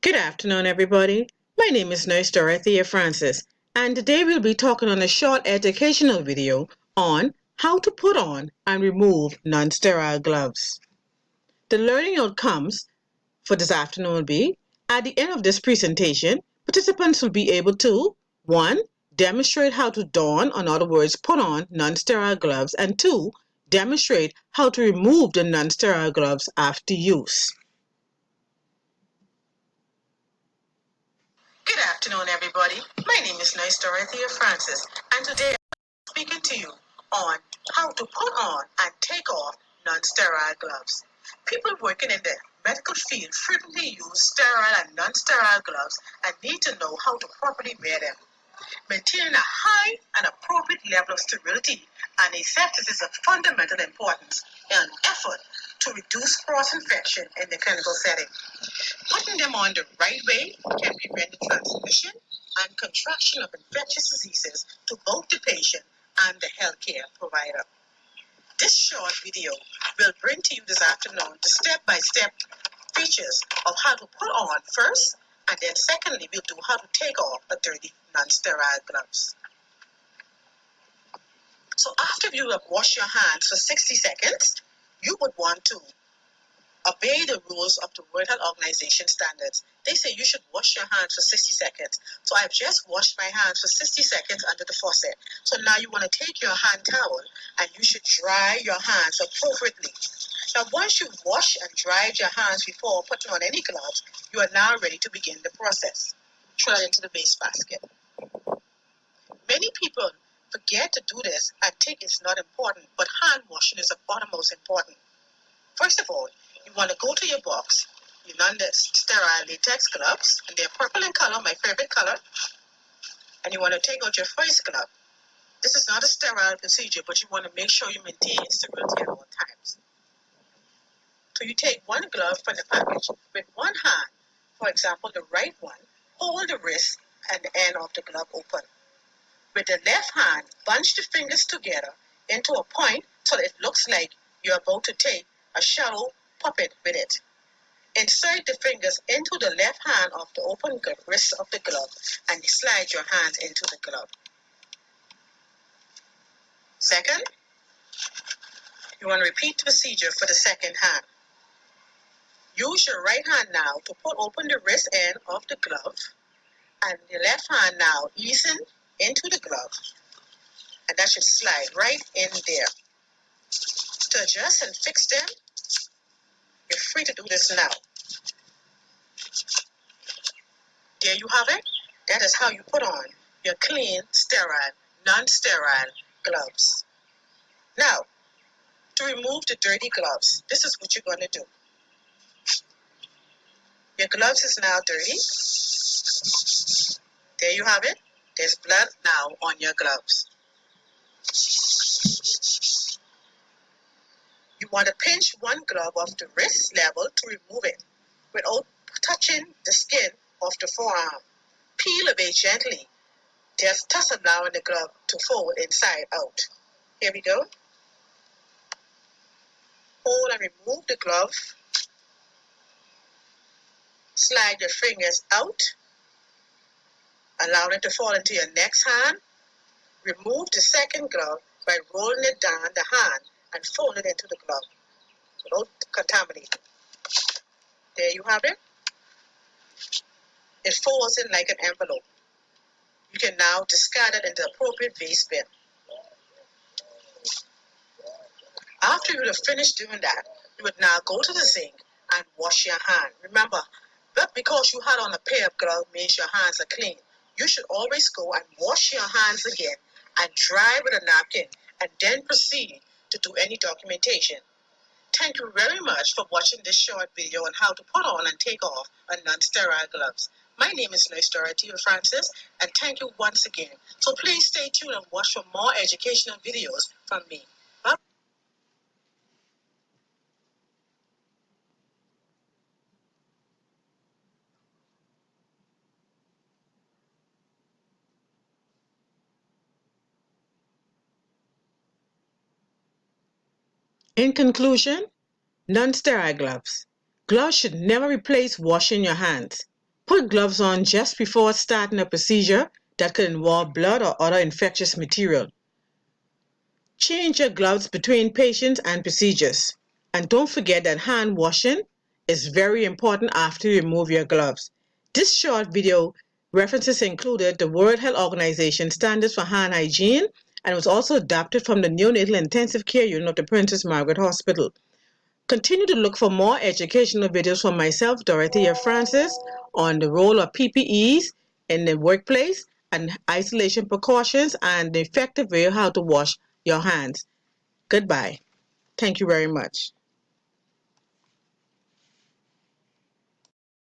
Good afternoon, everybody. My name is Nurse Dorothea Francis, and today we'll be talking on a short educational video on how to put on and remove non-sterile gloves. The learning outcomes for this afternoon will be, at the end of this presentation, participants will be able to 1. Demonstrate how to don, in other words, put on non-sterile gloves, and 2. Demonstrate how to remove the non-sterile gloves after use. Good afternoon, everybody. My name is Nurse Dorothea Francis, and today I'm speaking to you on how to put on and take off non-sterile gloves. People working in the medical field frequently use sterile and non-sterile gloves and need to know how to properly wear them. Maintaining a high and appropriate level of sterility and asepsis is of fundamental importance in an effort to reduce cross-infection in the clinical setting. Putting them on the right way can prevent the transmission and contraction of infectious diseases to both the patient and the healthcare provider. This short video will bring to you this afternoon the step-by-step features of how to put on first, and then secondly, we'll do how to take off the dirty non-sterile gloves. So after you have washed your hands for 60 seconds, you would want to obey the rules of the World Health Organization standards. They say you should wash your hands for 60 seconds. So I've just washed my hands for 60 seconds under the faucet. So now you want to take your hand towel and you should dry your hands appropriately. Now once you've washed and dried your hands before putting on any gloves, you are now ready to begin the process. Throw it into the waste basket. Many people forget to do this and think it's not important, but hand washing is of utmost important. First of all, you want to go to your box, your non-sterile latex gloves, and they're purple in color, my favorite color, and you want to take out your first glove. This is not a sterile procedure, but you want to make sure you maintain sterility at all times. So you take one glove from the package with one hand, for example, the right one, hold the wrist and the end of the glove open. With the left hand, bunch the fingers together into a point so that it looks like you're about to take a shallow puppet with it. Insert the fingers into the left hand of the open wrist of the glove and slide your hands into the glove. Second, you want to repeat the procedure for the second hand. Use your right hand now to open the wrist end of the glove, and the left hand now easing into the glove, and that should slide right in there. To adjust and fix them, you're free to do this now. There you have it. That is how you put on your clean, sterile, non-sterile gloves. Now, to remove the dirty gloves, this is what you're going to do. Your gloves is now dirty. There you have it. There's blood now on your gloves. You want to pinch one glove off the wrist level to remove it without touching the skin of the forearm. Peel away gently, thus allowing the glove to fold inside out. Here we go. Hold and remove the glove. Slide your fingers out, allowing it to fall into your next hand. Remove the second glove by rolling it down the hand and fold it into the glove without contaminating. There you have it. It folds in like an envelope. You can now discard it in the appropriate waste bin. After you have finished doing that, you would now go to the sink and wash your hand. Remember, but because you had on a pair of gloves means your hands are clean. You should always go and wash your hands again and dry with a napkin and then proceed to do any documentation. Thank you very much for watching this short video on how to put on and take off a non-sterile gloves. My name is Nurse Dorothea Francis, and thank you once again. So please stay tuned and watch for more educational videos from me. Bye. In conclusion, non-sterile gloves. Gloves should never replace washing your hands. Put gloves on just before starting a procedure that could involve blood or other infectious material. Change your gloves between patients and procedures. And don't forget that hand washing is very important after you remove your gloves. This short video references included the World Health Organization standards for hand hygiene and was also adapted from the neonatal intensive care unit of the Princess Margaret Hospital. Continue to look for more educational videos from myself, Dorothea Francis, on the role of PPEs in the workplace and isolation precautions and the effective way how to wash your hands. Goodbye. Thank you very much.